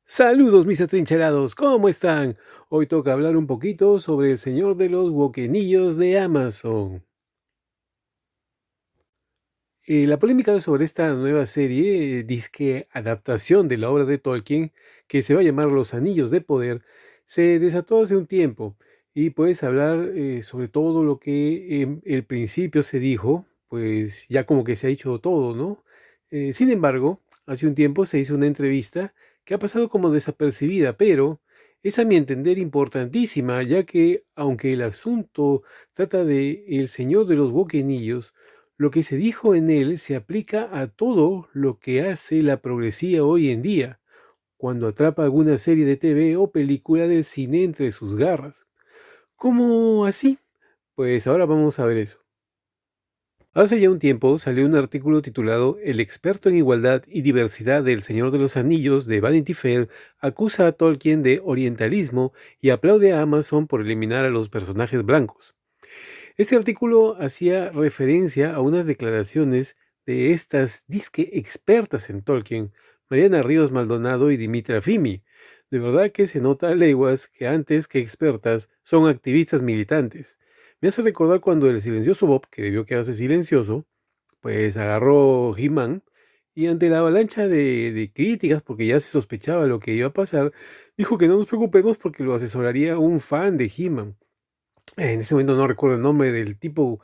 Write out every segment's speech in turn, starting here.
Saludos mis atrincherados, ¿cómo están? Hoy toca hablar un poquito sobre el Señor de los Boquenillos de Amazon. La polémica sobre esta nueva serie, disque adaptación de la obra de Tolkien, que se va a llamar Los Anillos de Poder, se desató hace un tiempo y puedes hablar sobre todo lo que en el principio se dijo, pues ya como que se ha dicho todo, ¿no? Sin embargo, hace un tiempo se hizo una entrevista que ha pasado como desapercibida, pero es a mi entender importantísima, ya que aunque el asunto trata de El Señor de los Boquenillos, lo que se dijo en él se aplica a todo lo que hace la progresía hoy en día, cuando atrapa alguna serie de TV o película del cine entre sus garras. ¿Cómo así? Pues ahora vamos a ver eso. Hace ya un tiempo salió un artículo titulado El experto en igualdad y diversidad del Señor de los Anillos de Vanity Fair acusa a Tolkien de orientalismo y aplaude a Amazon por eliminar a los personajes blancos. Este artículo hacía referencia a unas declaraciones de estas disque expertas en Tolkien, Mariana Ríos Maldonado y Dimitra Fimi. De verdad que se nota a leguas que antes que expertas son activistas militantes. Me hace recordar cuando el silencioso Bob, que debió quedarse silencioso, pues agarró He-Man y ante la avalancha de críticas, porque ya se sospechaba lo que iba a pasar, dijo que no nos preocupemos porque lo asesoraría un fan de He-Man. En ese momento no recuerdo el nombre del tipo,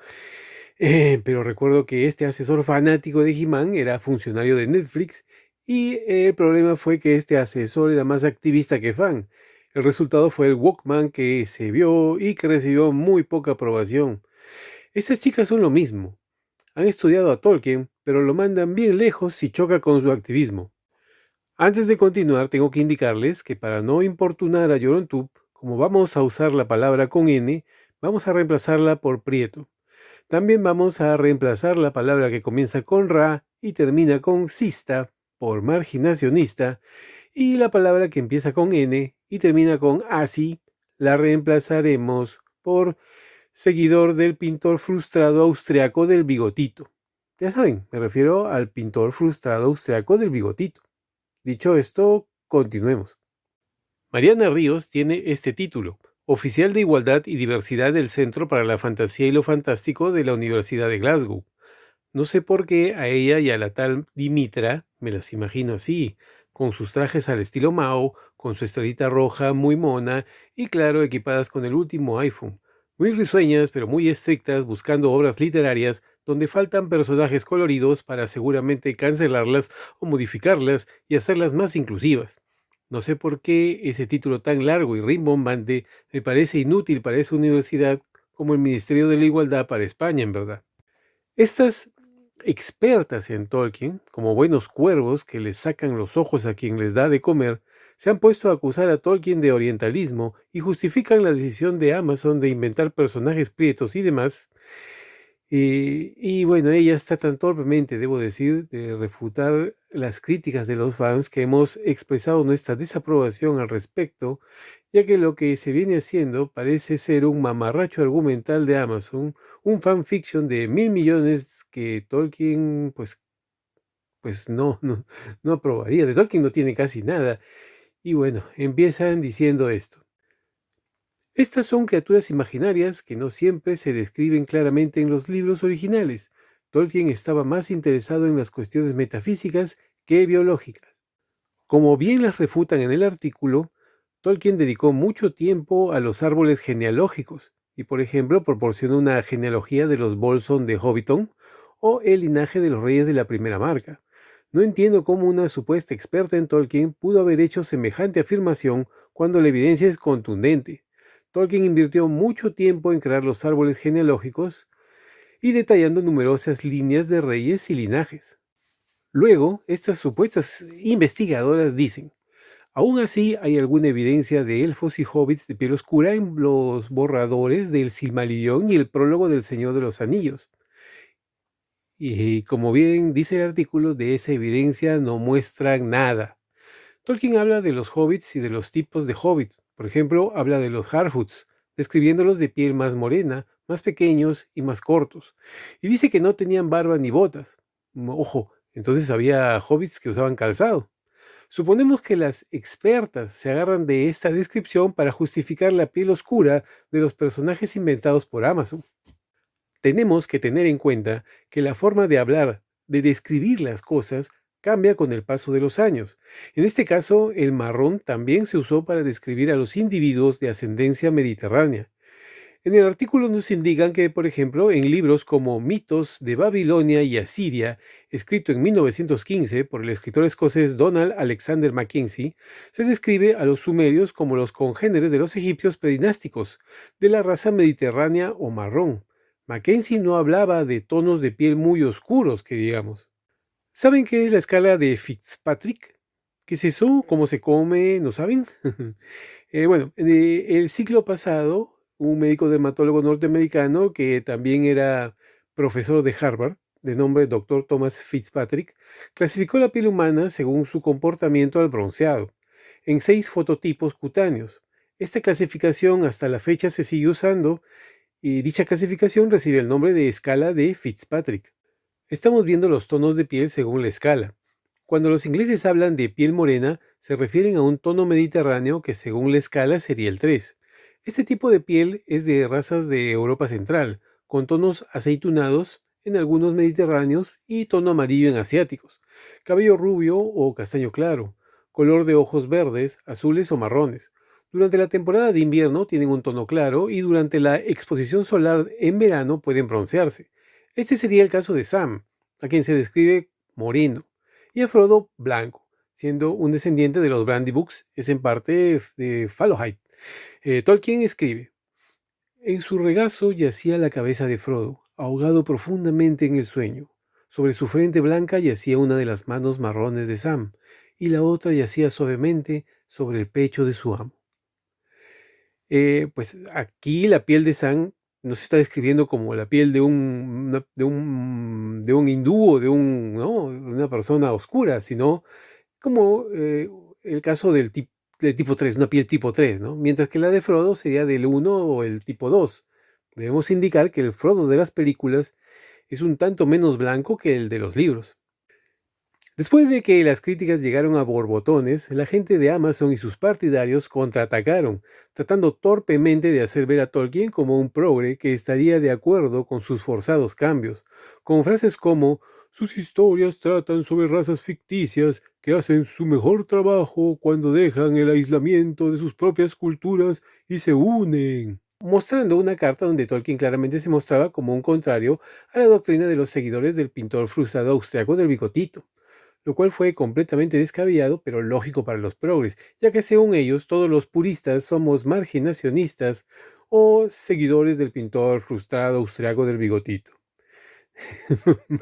pero recuerdo que este asesor fanático de He-Man era funcionario de Netflix y el problema fue que este asesor era más activista que fan. El resultado fue el Walkman que se vio y que recibió muy poca aprobación. Estas chicas son lo mismo. Han estudiado a Tolkien, pero lo mandan bien lejos si choca con su activismo. Antes de continuar, tengo que indicarles que para no importunar a Yorontub, como vamos a usar la palabra con N, vamos a reemplazarla por Prieto. También vamos a reemplazar la palabra que comienza con Ra y termina con Sista por marginacionista, y la palabra que empieza con N y termina con Asi la reemplazaremos por seguidor del pintor frustrado austriaco del bigotito. Ya saben, me refiero al pintor frustrado austriaco del bigotito. Dicho esto, continuemos. Mariana Ríos tiene este título, Oficial de Igualdad y Diversidad del Centro para la Fantasía y lo Fantástico de la Universidad de Glasgow. No sé por qué a ella y a la tal Dimitra me las imagino así, con sus trajes al estilo Mao, con su estrellita roja muy mona y claro, equipadas con el último iPhone. Muy risueñas, pero muy estrictas, buscando obras literarias donde faltan personajes coloridos para seguramente cancelarlas o modificarlas y hacerlas más inclusivas. No sé por qué ese título tan largo y rimbombante me parece inútil para esa universidad como el Ministerio de la Igualdad para España, en verdad. Estas expertas en Tolkien, como buenos cuervos que les sacan los ojos a quien les da de comer, se han puesto a acusar a Tolkien de orientalismo y justifican la decisión de Amazon de inventar personajes prietos y demás. Y bueno, ellas tratan torpemente, debo decir, de refutar las críticas de los fans que hemos expresado nuestra desaprobación al respecto, ya que lo que se viene haciendo parece ser un mamarracho argumental de Amazon, un fanfiction de 1.000 millones que Tolkien, pues no aprobaría. De Tolkien no tiene casi nada. Y bueno, empiezan diciendo esto. Estas son criaturas imaginarias que no siempre se describen claramente en los libros originales. Tolkien estaba más interesado en las cuestiones metafísicas que biológicas. Como bien las refutan en el artículo, Tolkien dedicó mucho tiempo a los árboles genealógicos y, por ejemplo, proporcionó una genealogía de los Bolson de Hobbiton o el linaje de los reyes de la primera marca. No entiendo cómo una supuesta experta en Tolkien pudo haber hecho semejante afirmación cuando la evidencia es contundente. Tolkien invirtió mucho tiempo en crear los árboles genealógicos y detallando numerosas líneas de reyes y linajes. Luego, estas supuestas investigadoras dicen, aún así hay alguna evidencia de elfos y hobbits de piel oscura en los borradores del Silmarillion y el prólogo del Señor de los Anillos. Y como bien dice el artículo, de esa evidencia no muestran nada. Tolkien habla de los hobbits y de los tipos de hobbit. Por ejemplo, habla de los Harfoots, describiéndolos de piel más morena, más pequeños y más cortos. Y dice que no tenían barba ni botas. Ojo, entonces había hobbits que usaban calzado. Suponemos que las expertas se agarran de esta descripción para justificar la piel oscura de los personajes inventados por Amazon. Tenemos que tener en cuenta que la forma de hablar, de describir las cosas, cambia con el paso de los años. En este caso, el marrón también se usó para describir a los individuos de ascendencia mediterránea. En el artículo nos indican que, por ejemplo, en libros como Mitos de Babilonia y Asiria, escrito en 1915 por el escritor escocés Donald Alexander Mackenzie, se describe a los sumerios como los congéneres de los egipcios predinásticos, de la raza mediterránea o marrón. Mackenzie no hablaba de tonos de piel muy oscuros, que digamos. ¿Saben qué es la escala de Fitzpatrick? ¿Qué es eso? ¿Cómo se come? ¿No saben? El siglo pasado, un médico dermatólogo norteamericano que también era profesor de Harvard, de nombre Dr. Thomas Fitzpatrick, clasificó la piel humana según su comportamiento al bronceado, en 6 fototipos cutáneos. Esta clasificación hasta la fecha se sigue usando y dicha clasificación recibe el nombre de escala de Fitzpatrick. Estamos viendo los tonos de piel según la escala. Cuando los ingleses hablan de piel morena, se refieren a un tono mediterráneo que según la escala sería el 3. Este tipo de piel es de razas de Europa Central, con tonos aceitunados en algunos mediterráneos y tono amarillo en asiáticos, cabello rubio o castaño claro, color de ojos verdes, azules o marrones. Durante la temporada de invierno tienen un tono claro y durante la exposición solar en verano pueden broncearse. Este sería el caso de Sam, a quien se describe moreno, y a Frodo blanco, siendo un descendiente de los Brandybooks, es en parte de Fallowhite. Tolkien escribe, en su regazo yacía la cabeza de Frodo, ahogado profundamente en el sueño. Sobre su frente blanca yacía una de las manos marrones de Sam, y la otra yacía suavemente sobre el pecho de su amo. Pues aquí la piel de Sam no se está describiendo como la piel de un hindú o ¿no? de una persona oscura, sino como el caso del tipo 3, una piel tipo 3, ¿no? Mientras que la de Frodo sería del 1 o el tipo 2. Debemos indicar que el Frodo de las películas es un tanto menos blanco que el de los libros. Después de que las críticas llegaron a borbotones, la gente de Amazon y sus partidarios contraatacaron, tratando torpemente de hacer ver a Tolkien como un progre que estaría de acuerdo con sus forzados cambios, con frases como sus historias tratan sobre razas ficticias que hacen su mejor trabajo cuando dejan el aislamiento de sus propias culturas y se unen, mostrando una carta donde Tolkien claramente se mostraba como un contrario a la doctrina de los seguidores del pintor frustrado austriaco del Bigotito, lo cual fue completamente descabellado, pero lógico para los progres, ya que según ellos todos los puristas somos marginacionistas o seguidores del pintor frustrado austriaco del Bigotito.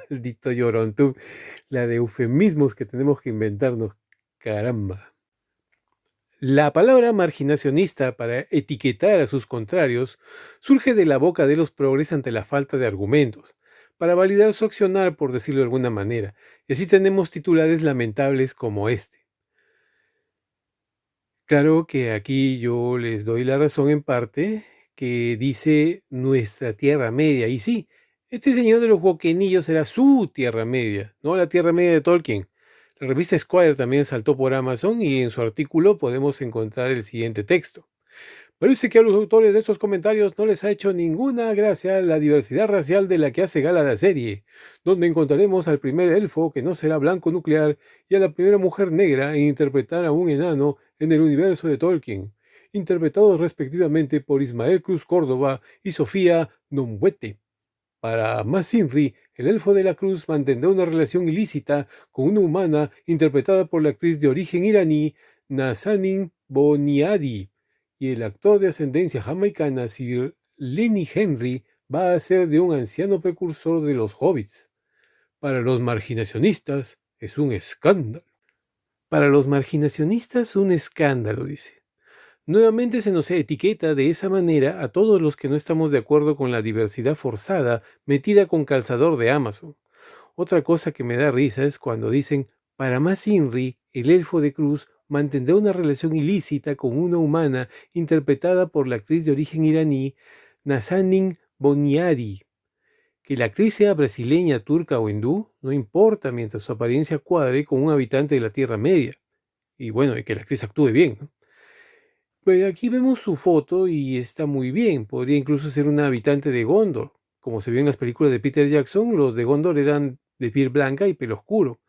Maldito llorón, tú, la de eufemismos que tenemos que inventarnos, caramba. La palabra marginacionista para etiquetar a sus contrarios surge de la boca de los progres ante la falta de argumentos, para validar su accionar, por decirlo de alguna manera, y así tenemos titulares lamentables como este. Claro que aquí yo les doy la razón en parte, que dice nuestra Tierra Media, y sí, este señor de los Joquenillos era su Tierra Media, no la Tierra Media de Tolkien. La revista Esquire también saltó por Amazon y en su artículo podemos encontrar el siguiente texto. Parece que a los autores de estos comentarios no les ha hecho ninguna gracia la diversidad racial de la que hace gala la serie, donde encontraremos al primer elfo que no será blanco nuclear y a la primera mujer negra en interpretar a un enano en el universo de Tolkien, interpretados respectivamente por Ismael Cruz Córdoba y Sofía Nombuete. Para Masinri, el elfo de la cruz mantendrá una relación ilícita con una humana interpretada por la actriz de origen iraní Nazanin Boniadi, y el actor de ascendencia jamaicana Sir Lenny Henry va a ser de un anciano precursor de los hobbits. Para los marginacionistas es un escándalo. Para los marginacionistas un escándalo, dice. Nuevamente se nos etiqueta de esa manera a todos los que no estamos de acuerdo con la diversidad forzada metida con calzador de Amazon. Otra cosa que me da risa es cuando dicen, para más Inri, el elfo de Cruz mantendrá una relación ilícita con una humana interpretada por la actriz de origen iraní Nazanin Boniadi. Que la actriz sea brasileña, turca o hindú, no importa mientras su apariencia cuadre con un habitante de la Tierra Media. y bueno, y que la actriz actúe bien, ¿no? Pues aquí vemos su foto y está muy bien, podría incluso ser una habitante de Gondor. Como se vio en las películas de Peter Jackson, los de Gondor eran de piel blanca y pelo oscuro.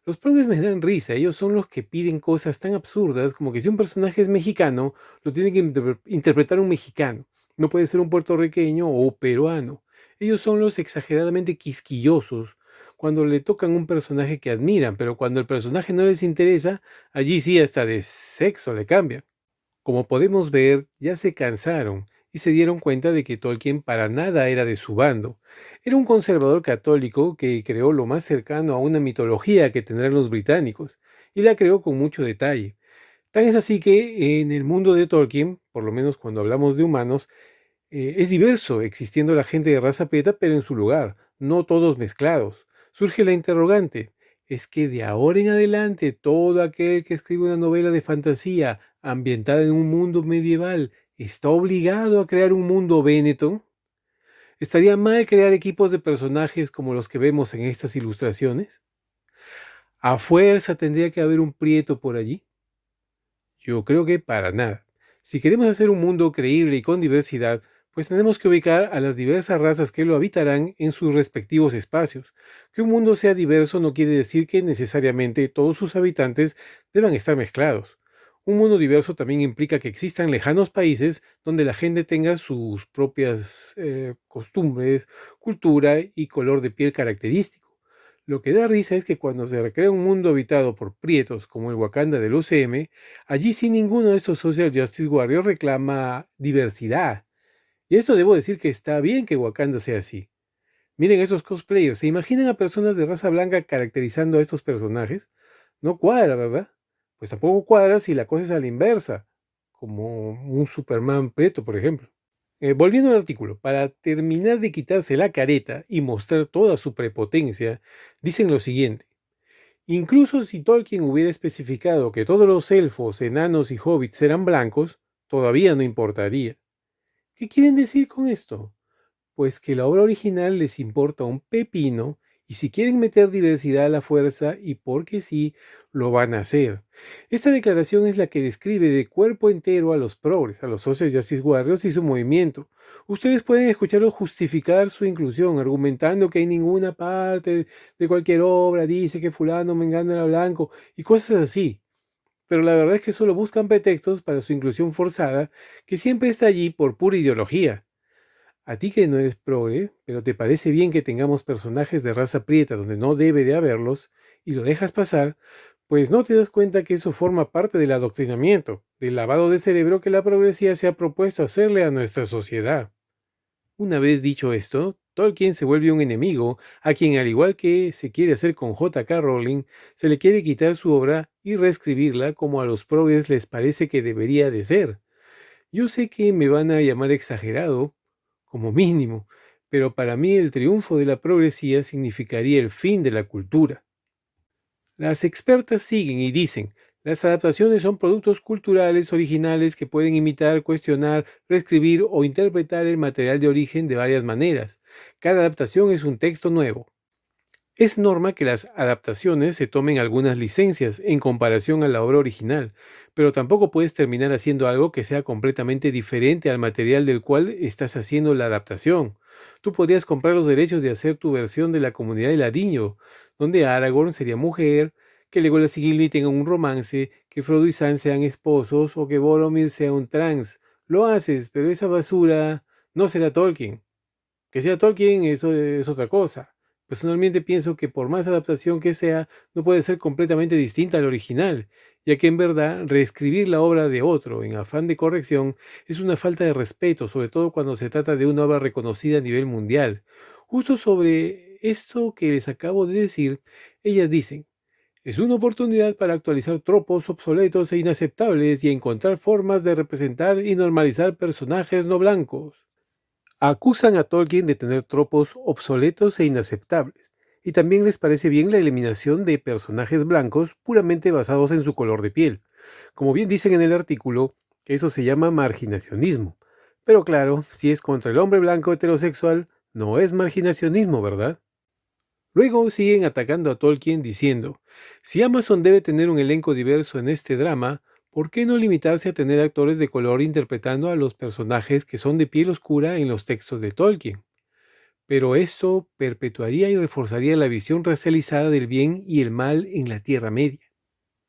Los progres me dan risa, ellos son los que piden cosas tan absurdas como que si un personaje es mexicano, lo tiene que interpretar un mexicano. No puede ser un puertorriqueño o peruano. Ellos son los exageradamente quisquillosos cuando le tocan un personaje que admiran, pero cuando el personaje no les interesa, allí sí hasta de sexo le cambian. Como podemos ver, ya se cansaron y se dieron cuenta de que Tolkien para nada era de su bando. Era un conservador católico que creó lo más cercano a una mitología que tendrán los británicos, y la creó con mucho detalle. Tan es así que en el mundo de Tolkien, por lo menos cuando hablamos de humanos, es diverso, existiendo la gente de raza preta, pero en su lugar, no todos mezclados. Surge la interrogante, ¿es que de ahora en adelante todo aquel que escribe una novela de fantasía ambientada en un mundo medieval está obligado a crear un mundo Benetton? ¿Estaría mal crear equipos de personajes como los que vemos en estas ilustraciones? ¿A fuerza tendría que haber un prieto por allí? Yo creo que para nada. Si queremos hacer un mundo creíble y con diversidad, pues tenemos que ubicar a las diversas razas que lo habitarán en sus respectivos espacios. Que un mundo sea diverso no quiere decir que necesariamente todos sus habitantes deban estar mezclados. Un mundo diverso también implica que existan lejanos países donde la gente tenga sus propias costumbres, cultura y color de piel característico. Lo que da risa es que cuando se recrea un mundo habitado por prietos como el Wakanda del UCM, allí sí ninguno de estos Social Justice Warriors reclama diversidad. Y esto debo decir que está bien que Wakanda sea así. Miren esos cosplayers, ¿se imaginan a personas de raza blanca caracterizando a estos personajes? No cuadra, ¿verdad? Pues tampoco cuadra si la cosa es a la inversa, como un Superman preto, por ejemplo. Volviendo al artículo, para terminar de quitarse la careta y mostrar toda su prepotencia, dicen lo siguiente. Incluso si Tolkien hubiera especificado que todos los elfos, enanos y hobbits eran blancos, todavía no importaría. ¿Qué quieren decir con esto? Pues que la obra original les importa un pepino y si quieren meter diversidad a la fuerza y porque sí, lo van a hacer. Esta declaración es la que describe de cuerpo entero a los progres, a los Social Justice Warriors y su movimiento. Ustedes pueden escucharlo justificar su inclusión, argumentando que en ninguna parte de cualquier obra dice que fulano mengano era blanco y cosas así. Pero la verdad es que solo buscan pretextos para su inclusión forzada, que siempre está allí por pura ideología. A ti que no eres progre, pero te parece bien que tengamos personajes de raza prieta donde no debe de haberlos, y lo dejas pasar, pues no te das cuenta que eso forma parte del adoctrinamiento, del lavado de cerebro que la progresía se ha propuesto hacerle a nuestra sociedad. Una vez dicho esto, Tolkien se vuelve un enemigo a quien, al igual que se quiere hacer con J.K. Rowling, se le quiere quitar su obra y reescribirla como a los progres les parece que debería de ser. Yo sé que me van a llamar exagerado, como mínimo, pero para mí el triunfo de la progresía significaría el fin de la cultura. Las expertas siguen y dicen, las adaptaciones son productos culturales originales que pueden imitar, cuestionar, reescribir o interpretar el material de origen de varias maneras. Cada adaptación es un texto nuevo. Es norma que las adaptaciones se tomen algunas licencias en comparación a la obra original, pero tampoco puedes terminar haciendo algo que sea completamente diferente al material del cual estás haciendo la adaptación. Tú podrías comprar los derechos de hacer tu versión de la Comunidad de Ladiño, donde Aragorn sería mujer, que Legolas y Gimli tengan un romance, que Frodo y Sam sean esposos o que Boromir sea un trans. Lo haces, pero esa basura no será Tolkien. Que sea Tolkien, eso es otra cosa. Personalmente pienso que por más adaptación que sea, no puede ser completamente distinta al original, ya que en verdad reescribir la obra de otro en afán de corrección es una falta de respeto, sobre todo cuando se trata de una obra reconocida a nivel mundial. Justo sobre esto que les acabo de decir, ellas dicen, es una oportunidad para actualizar tropos obsoletos e inaceptables y encontrar formas de representar y normalizar personajes no blancos. Acusan a Tolkien de tener tropos obsoletos e inaceptables, y también les parece bien la eliminación de personajes blancos puramente basados en su color de piel. Como bien dicen en el artículo, eso se llama marginacionismo. Pero claro, si es contra el hombre blanco heterosexual, no es marginacionismo, ¿verdad? Luego siguen atacando a Tolkien diciendo, si Amazon debe tener un elenco diverso en este drama, ¿por qué no limitarse a tener actores de color interpretando a los personajes que son de piel oscura en los textos de Tolkien? Pero esto perpetuaría y reforzaría la visión racializada del bien y el mal en la Tierra Media.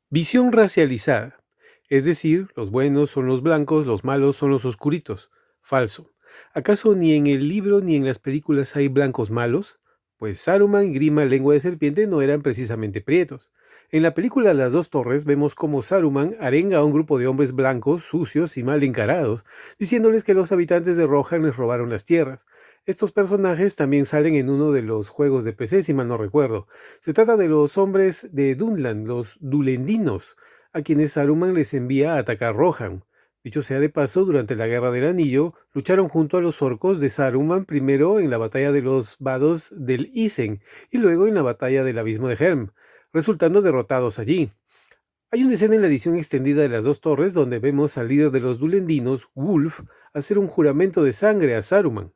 Visión racializada, es decir, los buenos son los blancos, los malos son los oscuritos. Falso. ¿Acaso ni en el libro ni en las películas hay blancos malos? Pues Saruman y Grima Lengua de Serpiente no eran precisamente prietos. En la película Las Dos Torres vemos cómo Saruman arenga a un grupo de hombres blancos, sucios y mal encarados, diciéndoles que los habitantes de Rohan les robaron las tierras. Estos personajes también salen en uno de los juegos de PC, si mal no recuerdo. Se trata de los hombres de Dunland, los Dulendinos, a quienes Saruman les envía a atacar Rohan. Dicho sea de paso, durante la Guerra del Anillo, lucharon junto a los orcos de Saruman primero en la batalla de los Vados del Isen y luego en la batalla del Abismo de Helm, resultando derrotados allí. Hay una escena en la edición extendida de Las Dos Torres donde vemos al líder de los Dulendinos, Wulf, hacer un juramento de sangre a Saruman.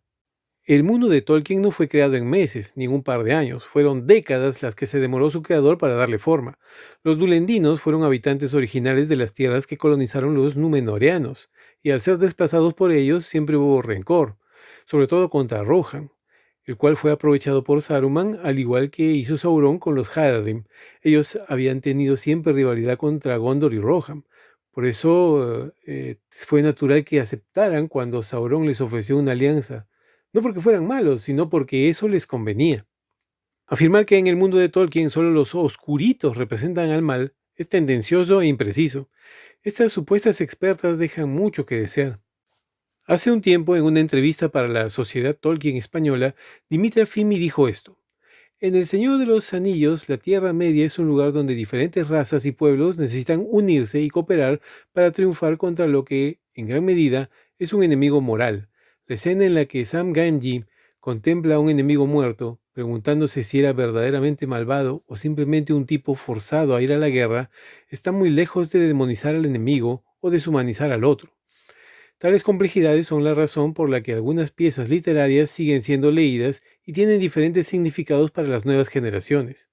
El mundo de Tolkien no fue creado en meses, ni en un par de años, fueron décadas las que se demoró su creador para darle forma. Los dulendinos fueron habitantes originales de las tierras que colonizaron los númenóreanos, y al ser desplazados por ellos siempre hubo rencor, sobre todo contra Rohan, el cual fue aprovechado por Saruman, al igual que hizo Sauron con los Haradrim. Ellos habían tenido siempre rivalidad contra Gondor y Rohan. Por eso fue natural que aceptaran cuando Sauron les ofreció una alianza. No porque fueran malos, sino porque eso les convenía. Afirmar que en el mundo de Tolkien solo los oscuritos representan al mal es tendencioso e impreciso. Estas supuestas expertas dejan mucho que desear. Hace un tiempo, en una entrevista para la Sociedad Tolkien Española, Dimitra Fimi dijo esto. En El Señor de los Anillos, la Tierra Media es un lugar donde diferentes razas y pueblos necesitan unirse y cooperar para triunfar contra lo que, en gran medida, es un enemigo moral. La escena en la que Sam Gamgee contempla a un enemigo muerto, preguntándose si era verdaderamente malvado o simplemente un tipo forzado a ir a la guerra, está muy lejos de demonizar al enemigo o deshumanizar al otro. Tales complejidades son la razón por la que algunas piezas literarias siguen siendo leídas y tienen diferentes significados para las nuevas generaciones.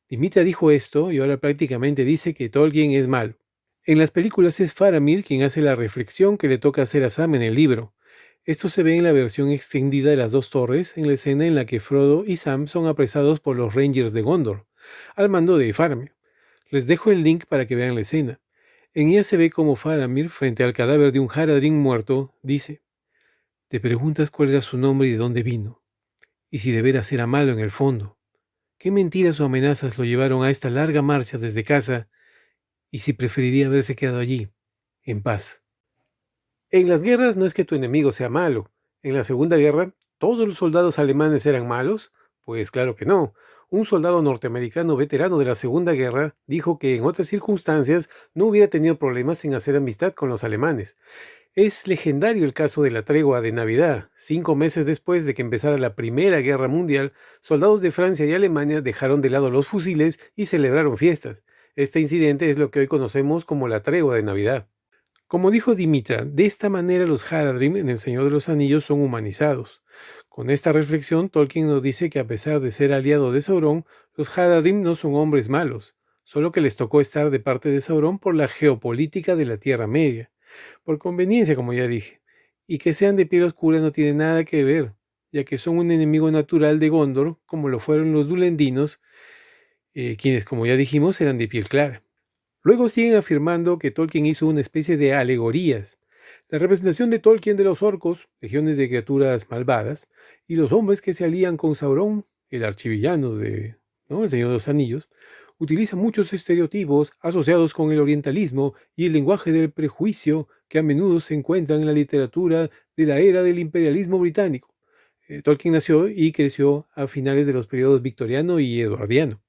Dimitra dijo esto y ahora prácticamente dice que Tolkien es malo. En las películas es Faramir quien hace la reflexión que le toca hacer a Sam en el libro. Esto se ve en la versión extendida de Las Dos Torres, en la escena en la que Frodo y Sam son apresados por los Rangers de Gondor, al mando de Faramir. Les dejo el link para que vean la escena. En ella se ve como Faramir, frente al cadáver de un Haradrim muerto, dice: Te preguntas cuál era su nombre y de dónde vino, y si de veras era malo en el fondo. ¿Qué mentiras o amenazas lo llevaron a esta larga marcha desde casa? Y si preferiría haberse quedado allí, en paz. En las guerras no es que tu enemigo sea malo. En la Segunda Guerra, ¿todos los soldados alemanes eran malos? Pues claro que no. Un soldado norteamericano veterano de la Segunda Guerra dijo que en otras circunstancias no hubiera tenido problemas en hacer amistad con los alemanes. Es legendario el caso de la tregua de Navidad. 5 meses después de que empezara la Primera Guerra Mundial, soldados de Francia y Alemania dejaron de lado los fusiles y celebraron fiestas. Este incidente es lo que hoy conocemos como la tregua de Navidad. Como dijo Dimitra, de esta manera los Haradrim en El Señor de los Anillos son humanizados. Con esta reflexión, Tolkien nos dice que a pesar de ser aliado de Sauron, los Haradrim no son hombres malos, solo que les tocó estar de parte de Sauron por la geopolítica de la Tierra Media, por conveniencia, como ya dije, y que sean de piel oscura no tiene nada que ver, ya que son un enemigo natural de Gondor, como lo fueron los Dulendinos, quienes, como ya dijimos, eran de piel clara. Luego siguen afirmando que Tolkien hizo una especie de alegorías. La representación de Tolkien de los orcos, legiones de criaturas malvadas, y los hombres que se alían con Sauron, el archivillano de El Señor de los Anillos, utiliza muchos estereotipos asociados con el orientalismo y el lenguaje del prejuicio que a menudo se encuentran en la literatura de la era del imperialismo británico. Tolkien nació y creció a finales de los periodos victoriano y eduardiano.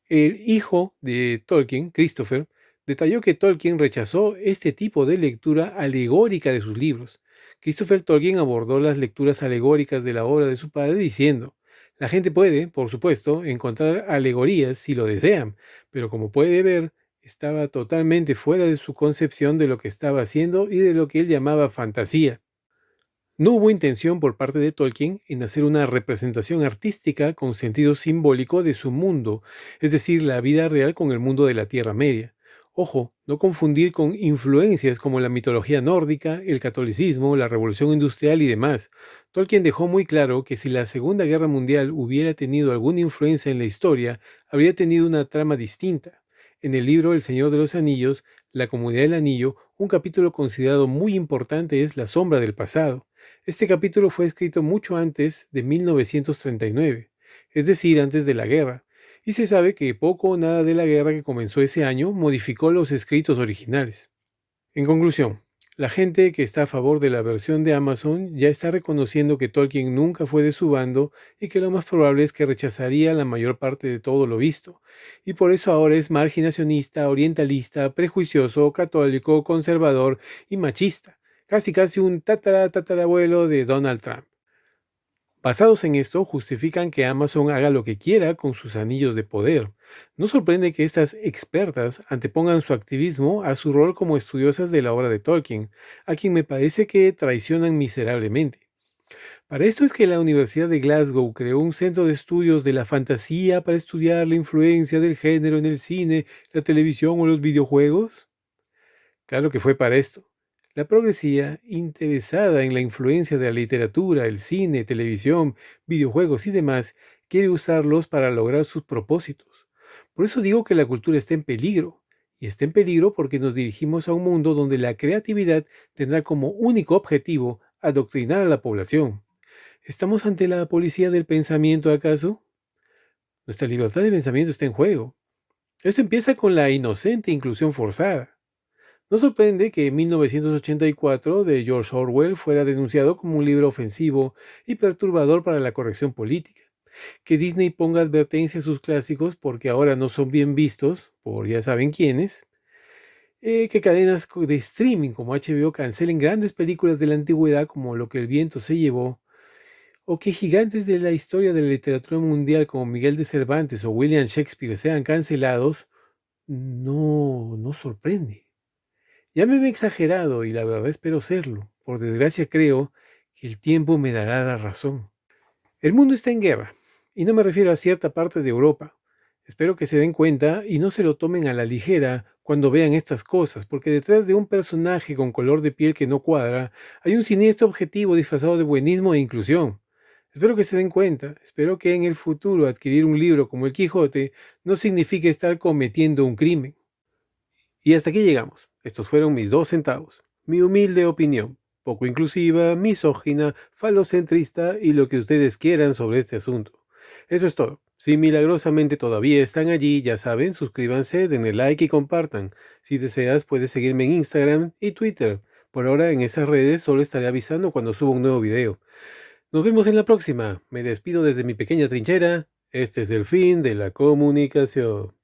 El hijo de Tolkien, Christopher, detalló que Tolkien rechazó este tipo de lectura alegórica de sus libros. Christopher Tolkien abordó las lecturas alegóricas de la obra de su padre diciendo: la gente puede, por supuesto, encontrar alegorías si lo desean, pero como puede ver, estaba totalmente fuera de su concepción de lo que estaba haciendo y de lo que él llamaba fantasía. No hubo intención por parte de Tolkien en hacer una representación artística con sentido simbólico de su mundo, es decir, la vida real con el mundo de la Tierra Media. Ojo, no confundir con influencias como la mitología nórdica, el catolicismo, la revolución industrial y demás. Tolkien dejó muy claro que si la Segunda Guerra Mundial hubiera tenido alguna influencia en la historia, habría tenido una trama distinta. En el libro El Señor de los Anillos, La Comunidad del Anillo, un capítulo considerado muy importante es La Sombra del Pasado. Este capítulo fue escrito mucho antes de 1939, es decir, antes de la guerra, y se sabe que poco o nada de la guerra que comenzó ese año modificó los escritos originales. En conclusión, la gente que está a favor de la versión de Amazon ya está reconociendo que Tolkien nunca fue de su bando y que lo más probable es que rechazaría la mayor parte de todo lo visto, y por eso ahora es marginacionista, orientalista, prejuicioso, católico, conservador y machista, casi un tatarabuelo de Donald Trump. Basados en esto, justifican que Amazon haga lo que quiera con sus anillos de poder. No sorprende que estas expertas antepongan su activismo a su rol como estudiosas de la obra de Tolkien, a quien me parece que traicionan miserablemente. Para esto es que la Universidad de Glasgow creó un centro de estudios de la fantasía para estudiar la influencia del género en el cine, la televisión o los videojuegos. Claro que fue para esto. La progresía, interesada en la influencia de la literatura, el cine, televisión, videojuegos y demás, quiere usarlos para lograr sus propósitos. Por eso digo que la cultura está en peligro. Y está en peligro porque nos dirigimos a un mundo donde la creatividad tendrá como único objetivo adoctrinar a la población. ¿Estamos ante la policía del pensamiento acaso? Nuestra libertad de pensamiento está en juego. Esto empieza con la inocente inclusión forzada. No sorprende que 1984 de George Orwell fuera denunciado como un libro ofensivo y perturbador para la corrección política. Que Disney ponga advertencia a sus clásicos porque ahora no son bien vistos por ya saben quiénes. Que cadenas de streaming como HBO cancelen grandes películas de la antigüedad como Lo que el viento se llevó. O que gigantes de la historia de la literatura mundial como Miguel de Cervantes o William Shakespeare sean cancelados. No sorprende. Llámeme exagerado y la verdad espero serlo. Por desgracia creo que el tiempo me dará la razón. El mundo está en guerra, y no me refiero a cierta parte de Europa. Espero que se den cuenta y no se lo tomen a la ligera cuando vean estas cosas, porque detrás de un personaje con color de piel que no cuadra, hay un siniestro objetivo disfrazado de buenismo e inclusión. Espero que se den cuenta, espero que en el futuro adquirir un libro como El Quijote no signifique estar cometiendo un crimen. Y hasta aquí llegamos. Estos fueron mis 2 centavos. Mi humilde opinión, poco inclusiva, misógina, falocentrista y lo que ustedes quieran sobre este asunto. Eso es todo. Si milagrosamente todavía están allí, ya saben, suscríbanse, denle like y compartan. Si deseas, puedes seguirme en Instagram y Twitter. Por ahora, en esas redes solo estaré avisando cuando suba un nuevo video. Nos vemos en la próxima. Me despido desde mi pequeña trinchera. Este es el fin de la comunicación.